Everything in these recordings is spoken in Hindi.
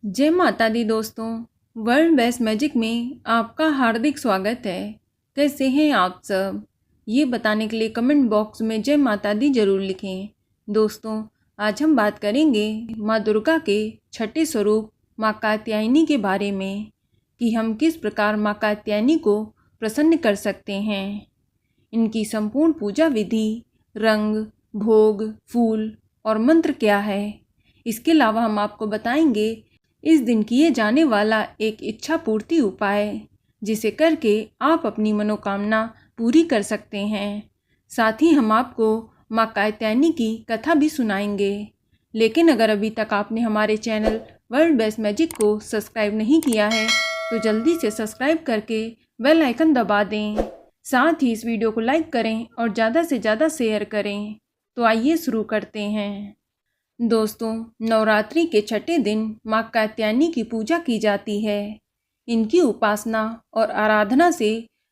जय माता दी दोस्तों। वर्ल्ड बेस्ट मैजिक में आपका हार्दिक स्वागत है। कैसे हैं आप सब? ये बताने के लिए कमेंट बॉक्स में जय माता दी जरूर लिखें। दोस्तों, आज हम बात करेंगे माँ दुर्गा के छठे स्वरूप माँ कात्यायनी के बारे में कि हम किस प्रकार माँ कात्यायनी को प्रसन्न कर सकते हैं। इनकी संपूर्ण पूजा विधि, रंग, भोग, फूल और मंत्र क्या है। इसके अलावा हम आपको बताएंगे इस दिन किए जाने वाला एक इच्छा पूर्ति उपाय, जिसे करके आप अपनी मनोकामना पूरी कर सकते हैं। साथ ही हम आपको माँ कात्यायनी की कथा भी सुनाएंगे। लेकिन अगर अभी तक आपने हमारे चैनल वर्ल्ड बेस्ट मैजिक को सब्सक्राइब नहीं किया है तो जल्दी से सब्सक्राइब करके बेल आइकन दबा दें। साथ ही इस वीडियो को लाइक करें और ज़्यादा से ज़्यादा शेयर करें। तो आइए शुरू करते हैं। दोस्तों, नवरात्रि के छठे दिन माँ कात्यायनी की पूजा की जाती है। इनकी उपासना और आराधना से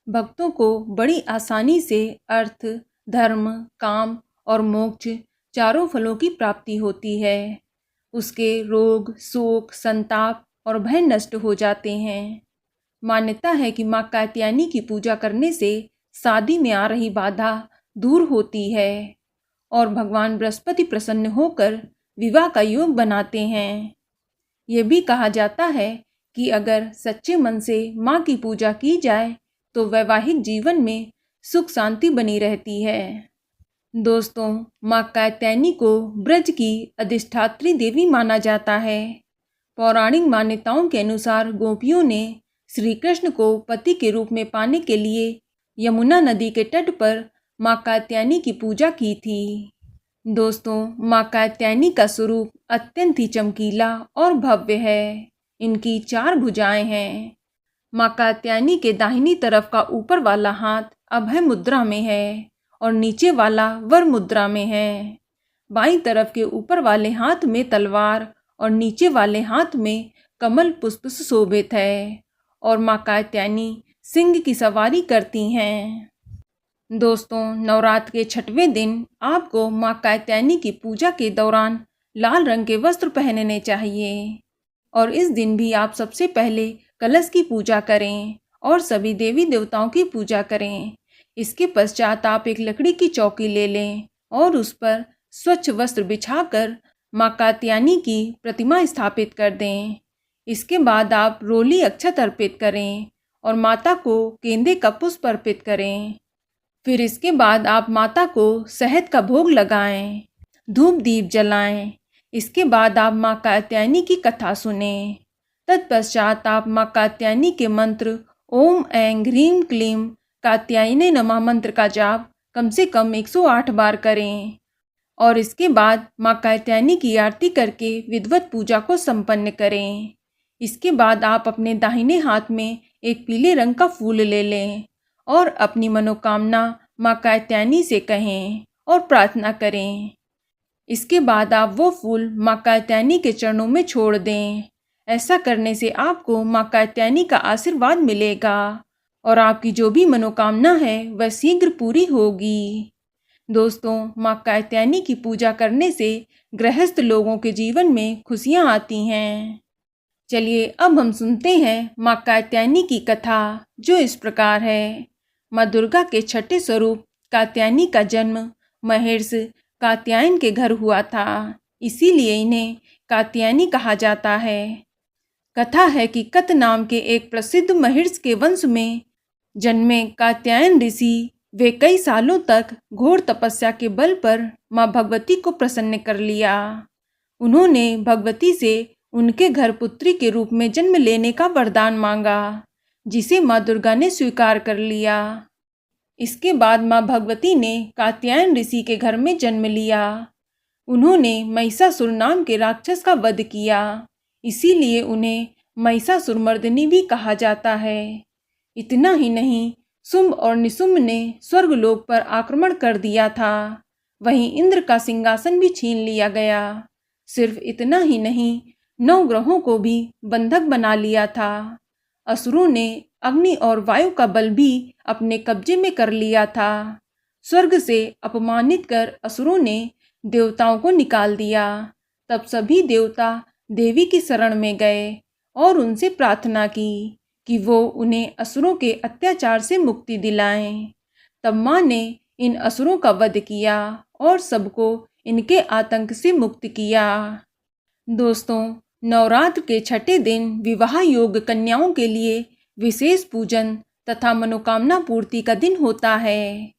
भक्तों को बड़ी आसानी से अर्थ, धर्म, काम और मोक्ष चारों फलों की प्राप्ति होती है। उसके रोग, शोक, संताप और भय नष्ट हो जाते हैं। मान्यता है कि माँ कात्यायनी की पूजा करने से शादी में आ रही बाधा दूर होती है और भगवान बृहस्पति प्रसन्न होकर विवाह का योग बनाते हैं। यह भी कहा जाता है कि अगर सच्चे मन से माँ की पूजा की जाए तो वैवाहिक जीवन में सुख शांति बनी रहती है। दोस्तों, माँ कात्यायनी को ब्रज की अधिष्ठात्री देवी माना जाता है। पौराणिक मान्यताओं के अनुसार गोपियों ने श्री कृष्ण को पति के रूप में पाने के लिए यमुना नदी के तट पर माँ कात्यायनी की पूजा की थी। दोस्तों, माँ कात्यायनी का स्वरूप अत्यंत ही चमकीला और भव्य है। इनकी 4 भुजाएं हैं। माँ कात्यायनी के दाहिनी तरफ का ऊपर वाला हाथ अभय मुद्रा में है और नीचे वाला वर मुद्रा में है। बाईं तरफ के ऊपर वाले हाथ में तलवार और नीचे वाले हाथ में कमल पुष्प सुशोभित है और माँ कात्यायनी सिंह की सवारी करती हैं। दोस्तों, नवरात्र के छठवें दिन आपको माँ कात्यायनी की पूजा के दौरान लाल रंग के वस्त्र पहनने चाहिए और इस दिन भी आप सबसे पहले कलश की पूजा करें और सभी देवी देवताओं की पूजा करें। इसके पश्चात आप एक लकड़ी की चौकी ले लें और उस पर स्वच्छ वस्त्र बिछाकर माँ कात्यायनी की प्रतिमा स्थापित कर दें। इसके बाद आप रोली अक्षत अर्पित करें और माता को गेंदे का पुष्प अर्पित करें। फिर इसके बाद आप माता को शहद का भोग लगाएं, धूप दीप जलाएं। इसके बाद आप माँ कात्यायनी की कथा सुने। तत्पश्चात आप माँ कात्यायनी के मंत्र ओम ऐं ह्रीं क्लीं कात्यायनी नमः मंत्र का जाप कम से कम 108 बार करें और इसके बाद माँ कात्यायनी की आरती करके विधिवत पूजा को संपन्न करें। इसके बाद आप अपने दाहिने हाथ में एक पीले रंग का फूल ले लें और अपनी मनोकामना माँ कात्यायनी से कहें और प्रार्थना करें। इसके बाद आप वो फूल माँ कात्यायनी के चरणों में छोड़ दें। ऐसा करने से आपको माँ कात्यायनी का आशीर्वाद मिलेगा और आपकी जो भी मनोकामना है वह शीघ्र पूरी होगी। दोस्तों, माँ कात्यायनी की पूजा करने से गृहस्थ लोगों के जीवन में खुशियाँ आती हैं। चलिए अब हम सुनते हैं माँ कात्यायनी की कथा, जो इस प्रकार है। माँ दुर्गा के छठे स्वरूप कात्यायनी का जन्म महर्षि कात्यायन के घर हुआ था, इसीलिए इन्हें कात्यायनी कहा जाता है। कथा है कि कत नाम के एक प्रसिद्ध महर्षि के वंश में जन्मे कात्यायन ऋषि वे कई सालों तक घोर तपस्या के बल पर माँ भगवती को प्रसन्न कर लिया। उन्होंने भगवती से उनके घर पुत्री के रूप में जन्म लेने का वरदान मांगा, जिसे माँ दुर्गा ने स्वीकार कर लिया। इसके बाद माँ भगवती ने कात्यायन ऋषि के घर में जन्म लिया। उन्होंने महिषासुर नाम के राक्षस का वध किया, इसीलिए उन्हें महिषासुरमर्दिनी भी कहा जाता है। इतना ही नहीं, शुंभ और निशुंभ ने स्वर्गलोक पर आक्रमण कर दिया था। वहीं इंद्र का सिंहासन भी छीन लिया गया। सिर्फ इतना ही नहीं, 9 ग्रहों को भी बंधक बना लिया था। असुरों ने अग्नि और वायु का बल भी अपने कब्जे में कर लिया था। स्वर्ग से अपमानित कर असुरों ने देवताओं को निकाल दिया। तब सभी देवता देवी की शरण में गए और उनसे प्रार्थना की कि वो उन्हें असुरों के अत्याचार से मुक्ति दिलाएं। तब माँ ने इन असुरों का वध किया और सबको इनके आतंक से मुक्त किया। दोस्तों, नवरात्र के छठे दिन विवाह योग्य कन्याओं के लिए विशेष पूजन तथा मनोकामना पूर्ति का दिन होता है।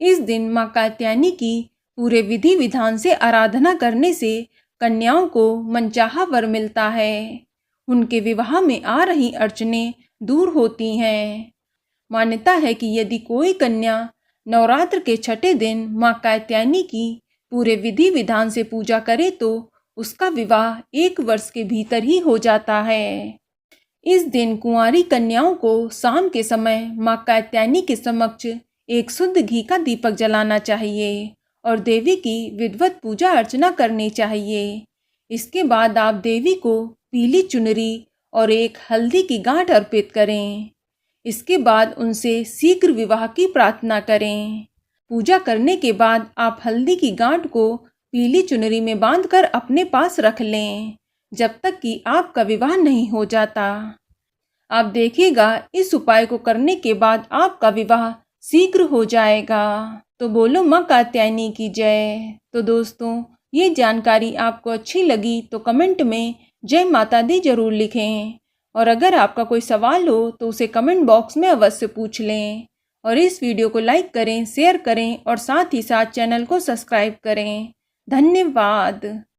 इस दिन माँ कात्यायनी की पूरे विधि विधान से आराधना करने से कन्याओं को मनचाहा वर मिलता है। उनके विवाह में आ रही अड़चनें दूर होती हैं। मान्यता है कि यदि कोई कन्या नवरात्र के छठे दिन माँ कात्यायनी की पूरे विधि विधान से पूजा करे तो उसका विवाह 1 वर्ष के भीतर ही हो जाता है। इस दिन कुंवारी कन्याओं को शाम के समय माँ कात्यायनी के समक्ष एक शुद्ध घी का दीपक जलाना चाहिए और देवी की विधिवत पूजा अर्चना करनी चाहिए। इसके बाद आप देवी को पीली चुनरी और एक हल्दी की गांठ अर्पित करें। इसके बाद उनसे शीघ्र विवाह की प्रार्थना करें। पूजा करने के बाद आप हल्दी की गांठ को पीली चुनरी में बांधकर अपने पास रख लें जब तक कि आपका विवाह नहीं हो जाता। आप देखिएगा इस उपाय को करने के बाद आपका विवाह शीघ्र हो जाएगा। तो बोलो माँ कात्यायनी की जय। तो दोस्तों, ये जानकारी आपको अच्छी लगी तो कमेंट में जय माता दी जरूर लिखें और अगर आपका कोई सवाल हो तो उसे कमेंट बॉक्स में अवश्य पूछ लें और इस वीडियो को लाइक करें, शेयर करें और साथ ही साथ चैनल को सब्सक्राइब करें। धन्यवाद।